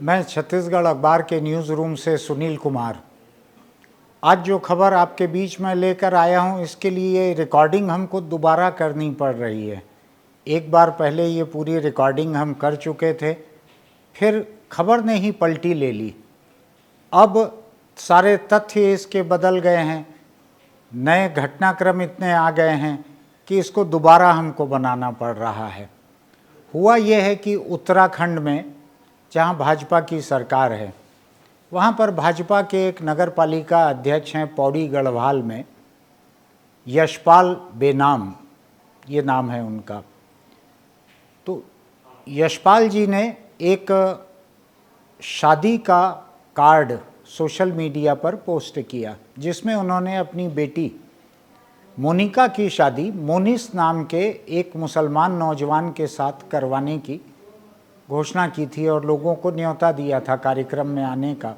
मैं छत्तीसगढ़ अखबार के न्यूज़ रूम से सुनील कुमार। आज जो खबर आपके बीच में लेकर आया हूं, इसके लिए रिकॉर्डिंग हमको दोबारा करनी पड़ रही है। एक बार पहले ये पूरी रिकॉर्डिंग हम कर चुके थे, फिर खबर ने ही पलटी ले ली। अब सारे तथ्य इसके बदल गए हैं, नए घटनाक्रम इतने आ गए हैं कि इसको दोबारा हमको बनाना पड़ रहा है। हुआ यह है कि उत्तराखंड में जहां भाजपा की सरकार है, वहां पर भाजपा के एक नगर पालिका अध्यक्ष हैं पौड़ी गढ़वाल में, यशपाल बेनाम ये नाम है उनका। तो यशपाल जी ने एक शादी का कार्ड सोशल मीडिया पर पोस्ट किया, जिसमें उन्होंने अपनी बेटी मोनिका की शादी मोनिस नाम के एक मुसलमान नौजवान के साथ करवाने की घोषणा की थी और लोगों को न्योता दिया था कार्यक्रम में आने का।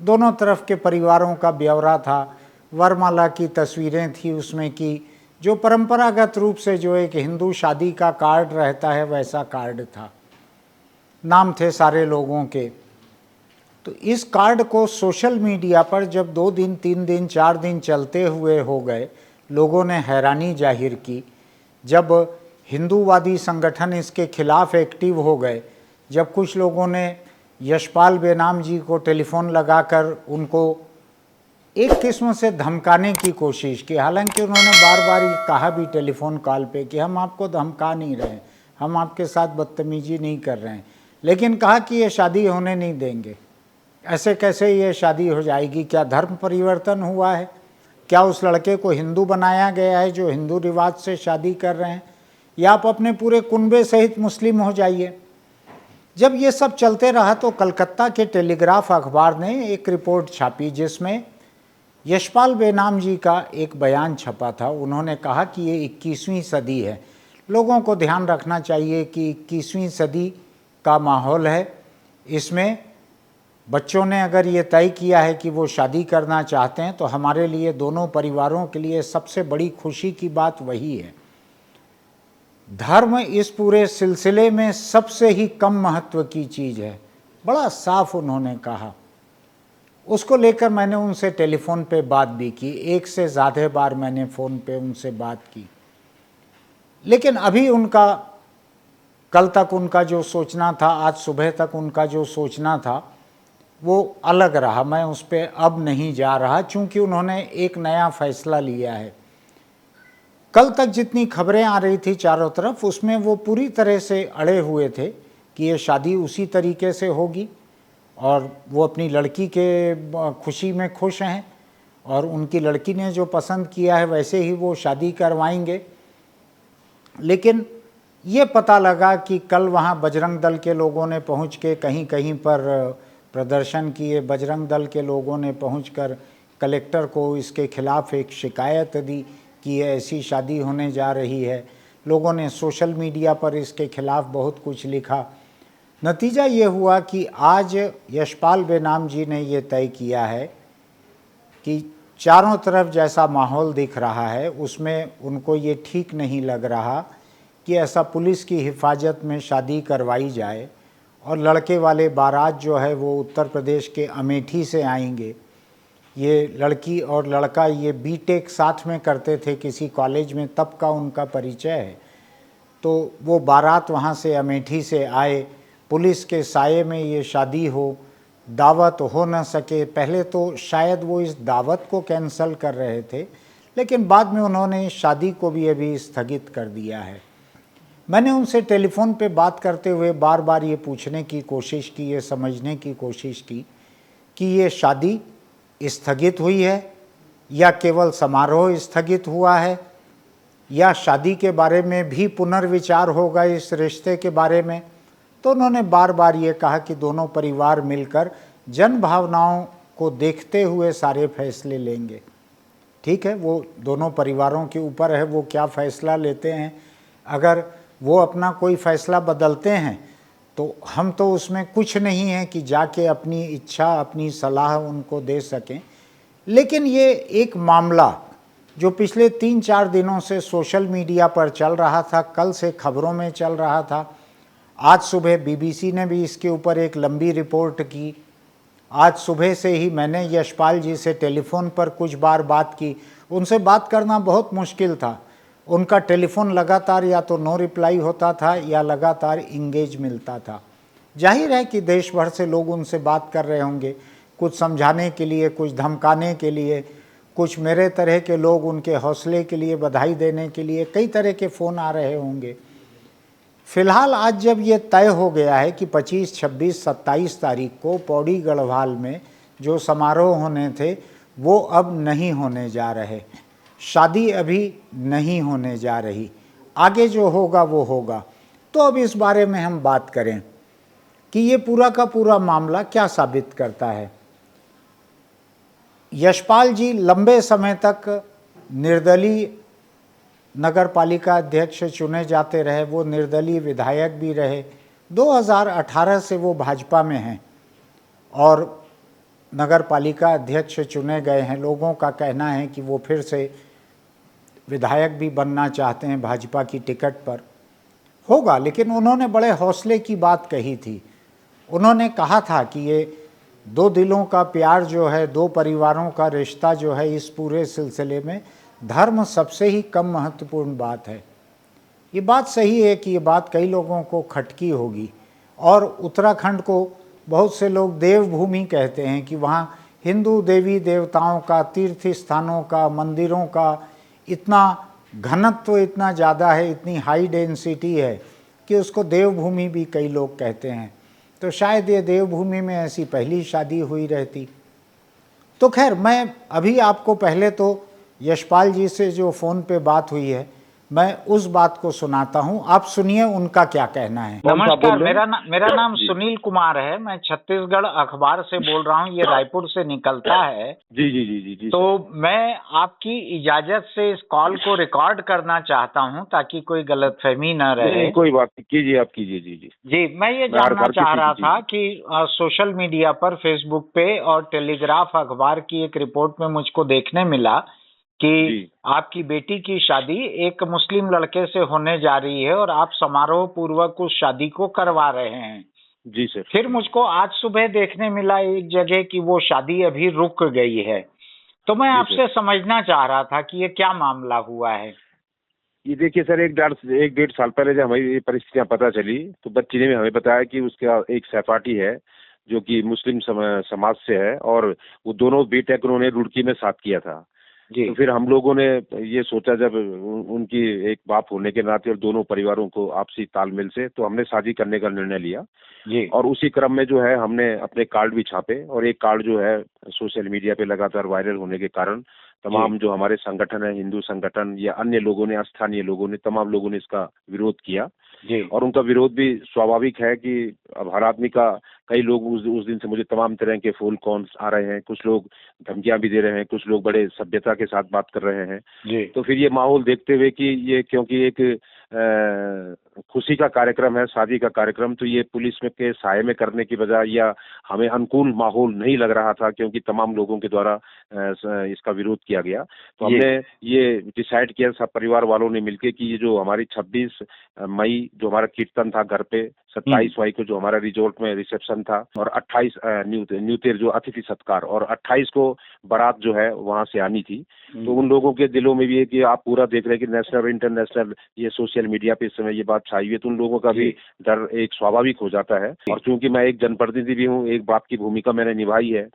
दोनों तरफ के परिवारों का ब्यौरा था, वरमाला की तस्वीरें थी उसमें की, जो परंपरागत रूप से जो एक हिंदू शादी का कार्ड रहता है वैसा कार्ड था। नाम थे सारे लोगों के। तो इस कार्ड को सोशल मीडिया पर जब 2 दिन 3 दिन 4 दिन चलते हुए हो गए, लोगों ने हैरानी जाहिर की। जब हिंदूवादी संगठन इसके खिलाफ एक्टिव हो गए, जब कुछ लोगों ने यशपाल बेनाम जी को टेलीफोन लगाकर उनको एक किस्म से धमकाने की कोशिश की, हालांकि उन्होंने बार बार कहा भी टेलीफोन कॉल पे कि हम आपको धमका नहीं रहे हैं, हम आपके साथ बदतमीजी नहीं कर रहे हैं, लेकिन कहा कि ये शादी होने नहीं देंगे। ऐसे कैसे ये शादी हो जाएगी? क्या धर्म परिवर्तन हुआ है? क्या उस लड़के को हिंदू बनाया गया है जो हिंदू रिवाज से शादी कर रहे हैं? या आप अपने पूरे कुनबे सहित मुस्लिम हो जाइए। जब ये सब चलते रहा तो कलकत्ता के टेलीग्राफ अखबार ने एक रिपोर्ट छापी, जिसमें यशपाल बेनाम जी का एक बयान छपा था। उन्होंने कहा कि ये 21वीं सदी है, लोगों को ध्यान रखना चाहिए कि 21वीं सदी का माहौल है। इसमें बच्चों ने अगर ये तय किया है कि वो शादी करना चाहते हैं तो हमारे लिए, दोनों परिवारों के लिए सबसे बड़ी खुशी की बात वही है। धर्म इस पूरे सिलसिले में सबसे ही कम महत्व की चीज़ है, बड़ा साफ उन्होंने कहा। उसको लेकर मैंने उनसे टेलीफोन पे बात भी की, 1 से ज़्यादा बार मैंने फ़ोन पे उनसे बात की। लेकिन अभी उनका, कल तक उनका जो सोचना था, आज सुबह तक उनका जो सोचना था, वो अलग रहा। मैं उस पर अब नहीं जा रहा, चूँकि उन्होंने एक नया फैसला लिया है। कल तक जितनी खबरें आ रही थी चारों तरफ, उसमें वो पूरी तरह से अड़े हुए थे कि ये शादी उसी तरीके से होगी और वो अपनी लड़की के खुशी में खुश हैं और उनकी लड़की ने जो पसंद किया है वैसे ही वो शादी करवाएंगे। लेकिन ये पता लगा कि कल वहाँ बजरंग दल के लोगों ने पहुँच के कहीं कहीं पर प्रदर्शन किए। बजरंग दल के लोगों ने पहुंचकर कलेक्टर को इसके खिलाफ एक शिकायत दी कि ये ऐसी शादी होने जा रही है। लोगों ने सोशल मीडिया पर इसके खिलाफ बहुत कुछ लिखा। नतीजा ये हुआ कि आज यशपाल बेनाम जी ने ये तय किया है कि चारों तरफ जैसा माहौल दिख रहा है उसमें उनको ये ठीक नहीं लग रहा कि ऐसा पुलिस की हिफाजत में शादी करवाई जाए और लड़के वाले बारात जो है वो उत्तर प्रदेश के अमेठी से आएंगे। ये लड़की और लड़का ये बीटेक साथ में करते थे किसी कॉलेज में, तब का उनका परिचय है। तो वो बारात वहाँ से अमेठी से आए, पुलिस के साये में ये शादी हो, दावत हो न सके। पहले तो शायद वो इस दावत को कैंसिल कर रहे थे, लेकिन बाद में उन्होंने इस शादी को भी अभी स्थगित कर दिया है। मैंने उनसे टेलीफोन पे बात करते हुए बार बार ये पूछने की कोशिश की, ये समझने की कोशिश की कि ये शादी स्थगित हुई है या केवल समारोह स्थगित हुआ है, या शादी के बारे में भी पुनर्विचार होगा इस रिश्ते के बारे में। तो उन्होंने बार बार ये कहा कि दोनों परिवार मिलकर जन भावनाओं को देखते हुए सारे फैसले लेंगे। ठीक है, वो दोनों परिवारों के ऊपर है वो क्या फ़ैसला लेते हैं। अगर वो अपना कोई फ़ैसला बदलते हैं तो हम तो उसमें कुछ नहीं है कि जाके अपनी इच्छा, अपनी सलाह उनको दे सकें। लेकिन ये एक मामला जो पिछले 3-4 दिनों से सोशल मीडिया पर चल रहा था, कल से खबरों में चल रहा था, आज सुबह बीबीसी ने भी इसके ऊपर एक लंबी रिपोर्ट की। आज सुबह से ही मैंने यशपाल जी से टेलीफोन पर कुछ बार बात की। उनसे बात करना बहुत मुश्किल था। उनका टेलीफोन लगातार या तो नो रिप्लाई होता था या लगातार इंगेज मिलता था। जाहिर है कि देश भर से लोग उनसे बात कर रहे होंगे, कुछ समझाने के लिए, कुछ धमकाने के लिए, कुछ मेरे तरह के लोग उनके हौसले के लिए, बधाई देने के लिए, कई तरह के फ़ोन आ रहे होंगे। फिलहाल आज जब ये तय हो गया है कि 25, 26, 27 तारीख को पौड़ी गढ़वाल में जो समारोह होने थे वो अब नहीं होने जा रहे, शादी अभी नहीं होने जा रही, आगे जो होगा वो होगा, तो अब इस बारे में हम बात करें कि ये पूरा का पूरा मामला क्या साबित करता है। यशपाल जी लंबे समय तक निर्दलीय नगर पालिका अध्यक्ष चुने जाते रहे, वो निर्दलीय विधायक भी रहे। 2018 से वो भाजपा में हैं और नगर पालिका अध्यक्ष चुने गए हैं। लोगों का कहना है कि वो फिर से विधायक भी बनना चाहते हैं भाजपा की टिकट पर। होगा, लेकिन उन्होंने बड़े हौसले की बात कही थी। उन्होंने कहा था कि ये दो दिलों का प्यार जो है, दो परिवारों का रिश्ता जो है, इस पूरे सिलसिले में धर्म सबसे ही कम महत्वपूर्ण बात है। ये बात सही है कि ये बात कई लोगों को खटकी होगी और उत्तराखंड को बहुत से लोग देवभूमि कहते हैं कि वहाँ हिंदू देवी देवताओं का, तीर्थ स्थानों का, मंदिरों का इतना घनत्व इतना ज़्यादा है, इतनी हाई डेंसिटी है कि उसको देवभूमि भी कई लोग कहते हैं। तो शायद ये देवभूमि में ऐसी पहली शादी हुई रहती। तो खैर, मैं अभी आपको पहले तो यशपाल जी से जो फ़ोन पे बात हुई है, मैं उस बात को सुनाता हूं, आप सुनिए उनका क्या कहना है। नमस्कार, मेरा नाम सुनील कुमार है। मैं छत्तीसगढ़ अखबार से बोल रहा हूँ। ये रायपुर से निकलता है। जी जी जी जी जी। तो मैं आपकी इजाजत से इस कॉल को रिकॉर्ड करना चाहता हूँ ताकि कोई गलतफहमी न रहे। नहीं, कोई बात नहीं, कीजिए, आप कीजिए। जी जी जी, मैं ये जानना चाह रहा था कि सोशल मीडिया पर, फेसबुक पे और टेलीग्राफ अखबार की एक रिपोर्ट में मुझको देखने मिला कि आपकी बेटी की शादी एक मुस्लिम लड़के से होने जा रही है और आप समारोह पूर्वक उस शादी को करवा रहे हैं। जी सर। फिर मुझको आज सुबह देखने मिला एक जगह कि वो शादी अभी रुक गई है। तो मैं आपसे समझना चाह रहा था कि ये क्या मामला हुआ है। ये देखिए सर, एक डेढ़ साल पहले जब हमें ये परिस्थितियां पता चली तो बच्ची ने हमें बताया कि उसका एक सहपाठी है जो कि मुस्लिम समाज से है और वो दोनों बीटेक उन्होंने रुड़की में साथ किया था। तो फिर हम लोगों ने ये सोचा, जब उनकी एक बाप होने के नाते और दोनों परिवारों को आपसी तालमेल से, तो हमने शादी करने का निर्णय लिया। और उसी क्रम में जो है हमने अपने कार्ड भी छापे और एक कार्ड जो है सोशल मीडिया पे लगातार वायरल होने के कारण तमाम जो हमारे संगठन है, हिंदू संगठन या अन्य लोगों ने, स्थानीय लोगों ने, तमाम लोगों ने इसका विरोध किया। और उनका विरोध भी स्वाभाविक है कि अब हर आदमी का, कई लोग उस दिन से मुझे तमाम तरह के फोन कॉल्स आ रहे हैं, कुछ लोग धमकियां भी दे रहे हैं, कुछ लोग बड़े सभ्यता के साथ बात कर रहे हैं। तो फिर ये माहौल देखते हुए कि ये क्योंकि एक खुशी का कार्यक्रम है, शादी का कार्यक्रम, तो ये पुलिस में के साये में करने की बजाय या हमें अनुकूल माहौल नहीं लग रहा था क्योंकि तमाम लोगों के द्वारा इसका विरोध किया गया। तो हमने ये डिसाइड किया सब परिवार वालों ने मिलकर कि ये जो हमारी 26 मई जो हमारा कीर्तन था घर पे, 27 मई को जो हमारा रिजॉर्ट में रिसेप्शन था और 28 न्यूतेर जो अतिथि सत्कार, और 28 को बारात जो है वहां से आनी थी। तो उन लोगों के दिलों में भी है कि आप पूरा देख रहे हैं कि नेशनल और इंटरनेशनल ये सोशल मीडिया पे इस समय ये बात छाई हुई है, तो उन लोगों का भी डर एक स्वाभाविक हो जाता है। और चूंकि मैं एक जनप्रतिनिधि भी हूँ, एक बाप की भूमिका मैंने निभाई है।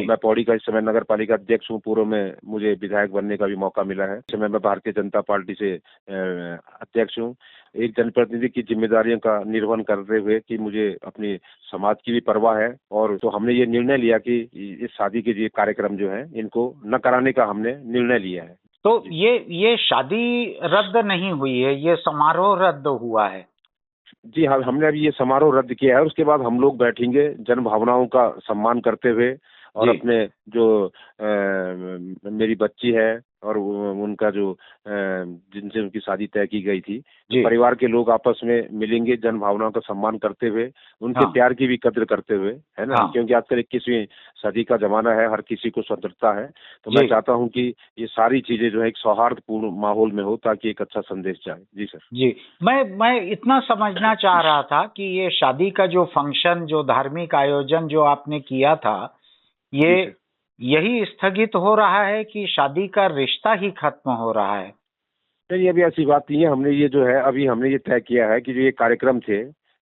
मैं पौड़ी का इस समय नगर पालिका अध्यक्ष हूँ, पूर्व में मुझे विधायक बनने का भी मौका मिला है। इस समय मैं भारतीय जनता पार्टी से अध्यक्ष हूँ। एक जनप्रतिनिधि की जिम्मेदारियों का निर्वहन करते हुए कि मुझे अपनी समाज की भी परवाह है, और तो हमने ये निर्णय लिया कि इस शादी के कार्यक्रम जो है इनको न कराने का हमने निर्णय लिया है। तो ये शादी रद्द नहीं हुई है, ये समारोह रद्द हुआ है। जी हाँ, हमने अभी ये समारोह रद्द किया है। उसके बाद हम लोग बैठेंगे जन भावनाओं का सम्मान करते हुए और अपने जो मेरी बच्ची है और उनका जो जिनसे उनकी शादी तय की गई थी, जी। परिवार के लोग आपस में मिलेंगे जन भावनाओं का सम्मान करते हुए, उनके हाँ। प्यार की भी कद्र करते हुए, है ना, हाँ। क्योंकि आजकल 21वीं सदी का जमाना है, हर किसी को स्वतंत्रता है। तो मैं जी। चाहता हूँ कि ये सारी चीजें जो है एक सौहार्दपूर्ण माहौल में हो, ताकि एक अच्छा संदेश जाए। जी सर। जी। मैं इतना समझना चाह रहा था कि ये शादी का जो फंक्शन, जो धार्मिक आयोजन जो आपने किया था, ये जी सर। यही स्थगित हो रहा है कि शादी का रिश्ता ही खत्म हो रहा है? नहीं, अभी ऐसी बात नहीं है। हमने ये जो है, अभी हमने ये तय किया है कि जो ये कार्यक्रम थे,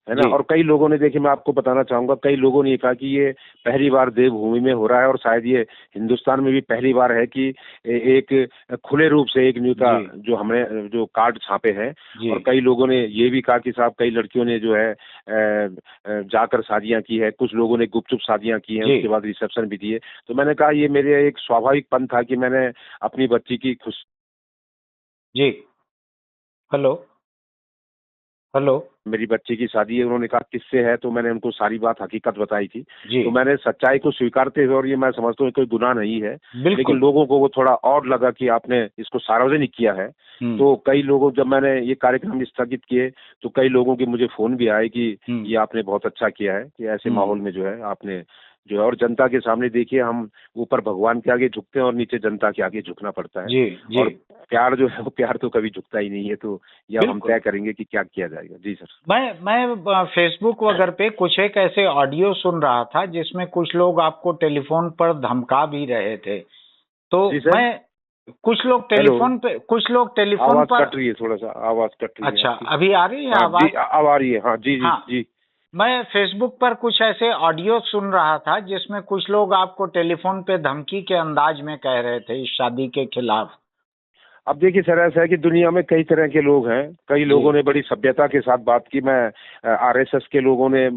है ना, जी। और कई लोगों ने, देखिए मैं आपको बताना चाहूंगा, कई लोगों ने ये कहा कि ये पहली बार देवभूमि में हो रहा है, और शायद ये हिंदुस्तान में भी पहली बार है कि एक खुले रूप से एक न्योता जी। जो हमने जो कार्ड छापे हैं। जी। और कई लोगों ने ये भी कहा कि साहब, कई लड़कियों ने जो है जाकर शादियां की है, कुछ लोगों ने गुपचुप शादियां की हैं, जी। उसके बाद रिसेप्शन भी दिए। तो मैंने कहा ये मेरे एक स्वाभाविक पन था कि मैंने अपनी बच्ची की खुश जी। हेलो। हेलो। मेरी बच्ची की शादी है। उन्होंने कहा किससे है, तो मैंने उनको सारी बात हकीकत बताई थी। जी। तो मैंने सच्चाई को स्वीकारते हुए, और ये मैं समझता हूँ कोई गुनाह नहीं है, लेकिन बिल्कुल। लोगों को वो थोड़ा और लगा कि आपने इसको सार्वजनिक किया है। हम्म। तो कई लोगों, जब मैंने ये कार्यक्रम स्थगित किए, तो कई लोगों के मुझे फोन भी आए कि हम्म। ये आपने बहुत अच्छा किया है, कि ऐसे हम्म। माहौल में जो है आपने जो है, और जनता के सामने देखिए, हम ऊपर भगवान के आगे झुकते हैं और नीचे जनता के आगे झुकना पड़ता है। जी। जी। और प्यार जो है, वो प्यार तो कभी झुकता ही नहीं है। तो ये अब हम बिल्कुल। तय करेंगे कि क्या किया जाएगा। जी सर। मैं फेसबुक वगैरह पे कुछ एक ऐसे ऑडियो सुन रहा था जिसमें कुछ लोग आपको टेलीफोन पर धमका भी रहे थे। तो जी सर। मैं हेलो। कुछ लोग टेलीफोन आवाज पर। कट रही है, थोड़ा सा आवाज कट रही है अच्छा, आपकी। अभी आ रही है हाँ जी, आवाज? अब आ रही है। हाँ जी जी हाँ। जी। मैं फेसबुक पर कुछ ऐसे ऑडियो सुन रहा था जिसमें कुछ लोग आपको टेलीफोन पे धमकी के अंदाज में कह रहे थे इस शादी के खिलाफ। अब देखिए सर, ऐसा है कि दुनिया में कई तरह के लोग हैं। कई जी। लोगों ने बड़ी सभ्यता के साथ बात की। मैं आरएसएस के लोगों ने,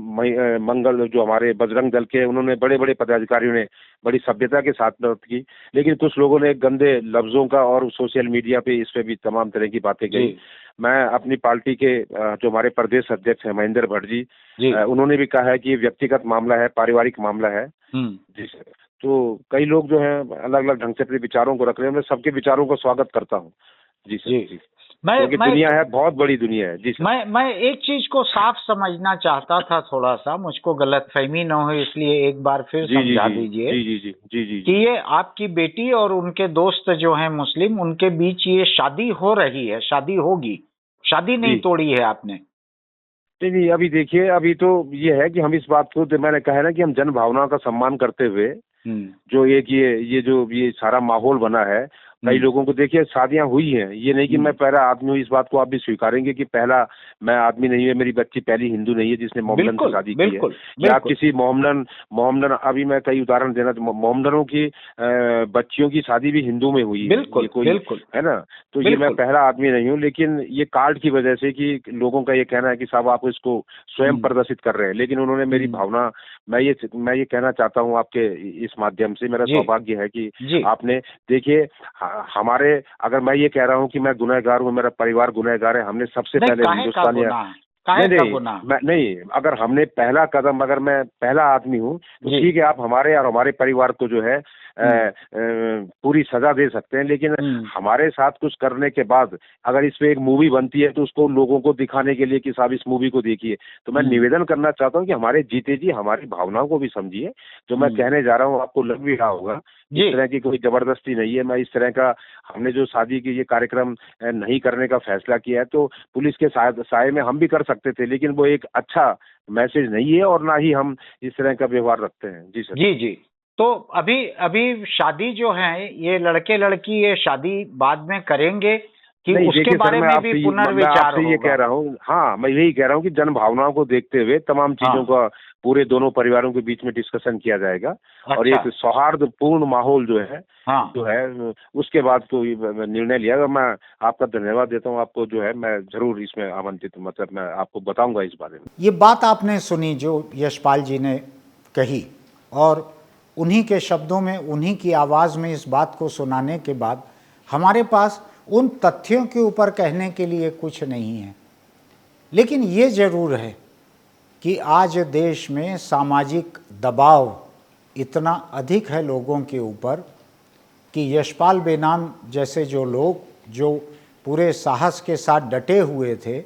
मंगल जो हमारे बजरंग दल के, उन्होंने, बड़े बड़े पदाधिकारियों ने बड़ी सभ्यता के साथ बात की। लेकिन कुछ लोगों ने गंदे लफ्जों का, और सोशल मीडिया पे इस पे भी तमाम तरह की बातें जी। कही। मैं अपनी पार्टी के जो हमारे प्रदेश अध्यक्ष हैं महेंद्र भट्ट जी, जी। उन्होंने भी कहा है कि ये व्यक्तिगत मामला है, पारिवारिक मामला है। हम्म। जी सर। तो कई लोग जो हैं अलग अलग ढंग से अपने विचारों को रख रहे हैं। मैं सबके विचारों का स्वागत करता हूँ। जी सर। जी। जी। मैं क्योंकि मैं दुनिया है, बहुत बड़ी दुनिया है। जी सर। मैं एक चीज को साफ समझना चाहता था, थोड़ा सा मुझको गलतफहमी न हो, इसलिए एक बार फिर जी जी समझा जी दीजिए जी जी जी जी जी कि जी। ये आपकी बेटी और उनके दोस्त जो हैं मुस्लिम, उनके बीच ये शादी हो रही है, शादी होगी, शादी नहीं जी। तोड़ी है आपने? नहीं नहीं, अभी देखिए, अभी तो ये है कि हम इस बात को, मैंने कहा है ना, कि हम जन भावनाओं का सम्मान करते हुए, हम्म। जो एक ये जो ये सारा माहौल बना है, कई हम्म। लोगों को, देखिए शादियां हुई हैं, ये नहीं कि मैं पहला आदमी हूँ। इस बात को आप भी स्वीकारेंगे कि पहला मैं आदमी नहीं है, मेरी बच्ची पहली हिंदू नहीं है जिसने मोहम्मदन से बिल्कुल। शादी की है। बिल्कुल। या आप बिल्कुल। किसी मोहम्मदन मोहम्मदन अभी मैं कई उदाहरण देना, तो मोहम्मदनों की बच्चियों की शादी भी हिंदू में हुई है। ये बिल्कुल। कोई, बिल्कुल। है ना। तो ये मैं बिल्कुल। पहला आदमी नहीं हूँ, लेकिन ये कार्ड की वजह से, कि लोगों का ये कहना है कि साहब आप इसको स्वयं हम्म। प्रदर्शित कर रहे हैं, लेकिन उन्होंने मेरी हम्म। भावना, मैं ये कहना चाहता हूँ आपके इस माध्यम से, मेरा जी। सौभाग्य है कि जी। आपने, देखिए, हमारे, अगर मैं ये कह रहा हूँ कि मैं गुनहगार हूँ, मेरा परिवार गुनहगार है, हमने सबसे नहीं, पहले काहे का हिंदुस्तानी, गुनाह? नहीं काहे का नहीं, गुनाह? मैं नहीं, अगर हमने पहला कदम, अगर मैं पहला आदमी हूँ, तो जी। ठीक है, आप हमारे और हमारे परिवार को जो है पूरी सजा दे सकते हैं, लेकिन हम्म। हमारे साथ कुछ करने के बाद अगर इस पे एक मूवी बनती है, तो उसको लोगों को दिखाने के लिए कि साहब इस मूवी को देखिए, तो मैं हम्म। निवेदन करना चाहता हूँ कि हमारे जीते जी हमारी भावनाओं को भी समझिए। जो मैं कहने जा रहा हूँ, आपको लग भी रहा होगा, इस जी। तरह की कोई जबरदस्ती नहीं है। मैं इस तरह का, हमने जो शादी की ये कार्यक्रम नहीं करने का फैसला किया है, तो पुलिस के साए में हम भी कर सकते थे, लेकिन वो एक अच्छा मैसेज नहीं है, और ना ही हम इस तरह का व्यवहार रखते हैं। जी सर। जी। जी। तो अभी अभी शादी जो है, ये लड़के लड़की ये शादी बाद में करेंगे कि नहीं उसके देखिए सर, बारे में भी मैं पुनर्विचार आपसे ये कह होगा? रहा हूँ, हाँ, मैं यही कह रहा हूँ कि जन भावनाओं को देखते हुए तमाम चीजों हाँ। का पूरे दोनों परिवारों के बीच में डिस्कशन किया जाएगा, और अच्छा। एक सौहार्दपूर्ण माहौल हाँ। जो है, उसके बाद तो ये निर्णय लिया जाएगा। मैं आपका धन्यवाद देता हूँ। आपको जो है, मैं जरूर इसमें आमंत्रित, मतलब मैं आपको बताऊंगा इस बारे में। ये बात आपने सुनी जो यशपाल जी ने कही, और उन्हीं के शब्दों में, उन्हीं की आवाज़ में इस बात को सुनाने के बाद हमारे पास उन तथ्यों के ऊपर कहने के लिए कुछ नहीं है। लेकिन ये ज़रूर है कि आज देश में सामाजिक दबाव इतना अधिक है लोगों के ऊपर कि यशपाल बेनाम जैसे जो लोग जो पूरे साहस के साथ डटे हुए थे,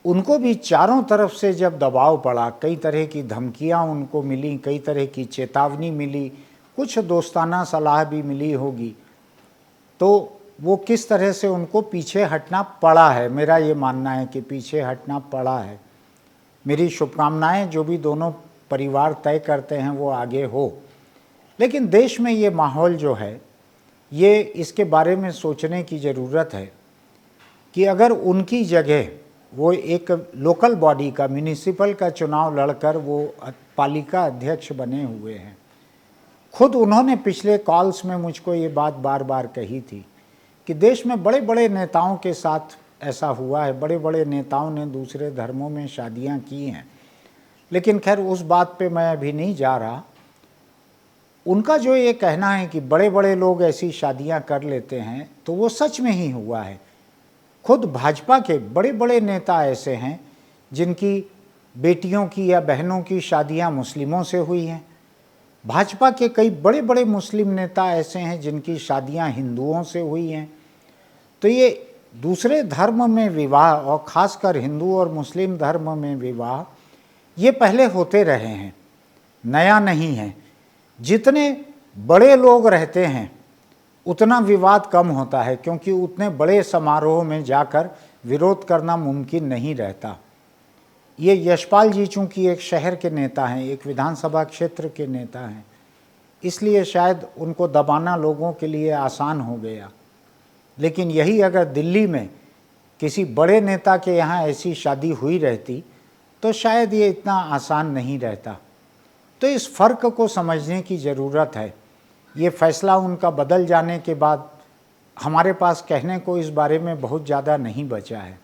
उनको भी चारों तरफ से जब दबाव पड़ा, कई तरह की धमकियां उनको मिली, कई तरह की चेतावनी मिली, कुछ दोस्ताना सलाह भी मिली होगी, तो वो किस तरह से उनको पीछे हटना पड़ा है। मेरा ये मानना है कि पीछे हटना पड़ा है। मेरी शुभकामनाएं जो भी दोनों परिवार तय करते हैं वो आगे हो। लेकिन देश में ये माहौल जो है, ये इसके बारे में सोचने की ज़रूरत है कि अगर उनकी जगह वो एक लोकल बॉडी का, म्यूनिसिपल का चुनाव लड़कर वो पालिका अध्यक्ष बने हुए हैं, खुद उन्होंने पिछले कॉल्स में मुझको ये बात बार बार कही थी कि देश में बड़े बड़े नेताओं के साथ ऐसा हुआ है, बड़े बड़े नेताओं ने दूसरे धर्मों में शादियां की हैं। लेकिन खैर उस बात पे मैं अभी नहीं जा रहा। उनका जो ये कहना है कि बड़े बड़े लोग ऐसी शादियां कर लेते हैं, तो वो सच में ही हुआ है। खुद भाजपा के बड़े बड़े नेता ऐसे हैं जिनकी बेटियों की या बहनों की शादियां मुस्लिमों से हुई हैं। भाजपा के कई बड़े बड़े मुस्लिम नेता ऐसे हैं जिनकी शादियां हिंदुओं से हुई हैं। तो ये दूसरे धर्म में विवाह, और ख़ासकर हिंदू और मुस्लिम धर्म में विवाह, ये पहले होते रहे हैं, नया नहीं है। जितने बड़े लोग रहते हैं उतना विवाद कम होता है, क्योंकि उतने बड़े समारोह में जाकर विरोध करना मुमकिन नहीं रहता। ये यशपाल जी चूँकि एक शहर के नेता हैं, एक विधानसभा क्षेत्र के नेता हैं, इसलिए शायद उनको दबाना लोगों के लिए आसान हो गया। लेकिन यही अगर दिल्ली में किसी बड़े नेता के यहाँ ऐसी शादी हुई रहती तो शायद ये इतना आसान नहीं रहता। तो इस फ़र्क को समझने की ज़रूरत है। ये फैसला उनका बदल जाने के बाद हमारे पास कहने को इस बारे में बहुत ज़्यादा नहीं बचा है।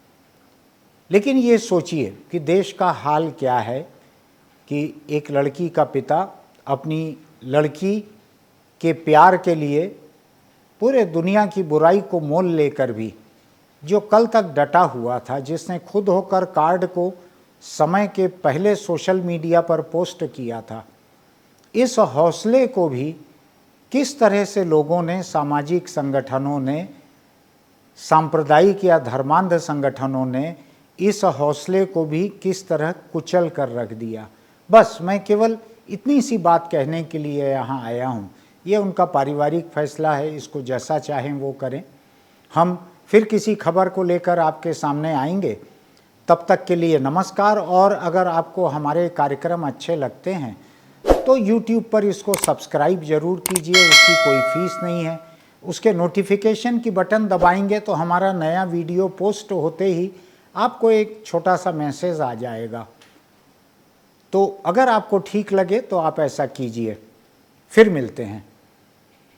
लेकिन ये सोचिए कि देश का हाल क्या है कि एक लड़की का पिता अपनी लड़की के प्यार के लिए पूरे दुनिया की बुराई को मोल लेकर भी, जो कल तक डटा हुआ था, जिसने खुद होकर कार्ड को समय के पहले सोशल मीडिया पर पोस्ट किया था, इस हौसले को भी किस तरह से लोगों ने, सामाजिक संगठनों ने, सांप्रदायिक या धर्मांध संगठनों ने इस हौसले को भी किस तरह कुचल कर रख दिया। बस मैं केवल इतनी सी बात कहने के लिए यहाँ आया हूँ। ये उनका पारिवारिक फैसला है, इसको जैसा चाहें वो करें। हम फिर किसी खबर को लेकर आपके सामने आएंगे। तब तक के लिए नमस्कार। और अगर आपको हमारे कार्यक्रम अच्छे लगते हैं तो YouTube पर इसको सब्सक्राइब ज़रूर कीजिए, उसकी कोई फीस नहीं है। उसके नोटिफिकेशन की बटन दबाएंगे तो हमारा नया वीडियो पोस्ट होते ही आपको एक छोटा सा मैसेज आ जाएगा। तो अगर आपको ठीक लगे तो आप ऐसा कीजिए। फिर मिलते हैं।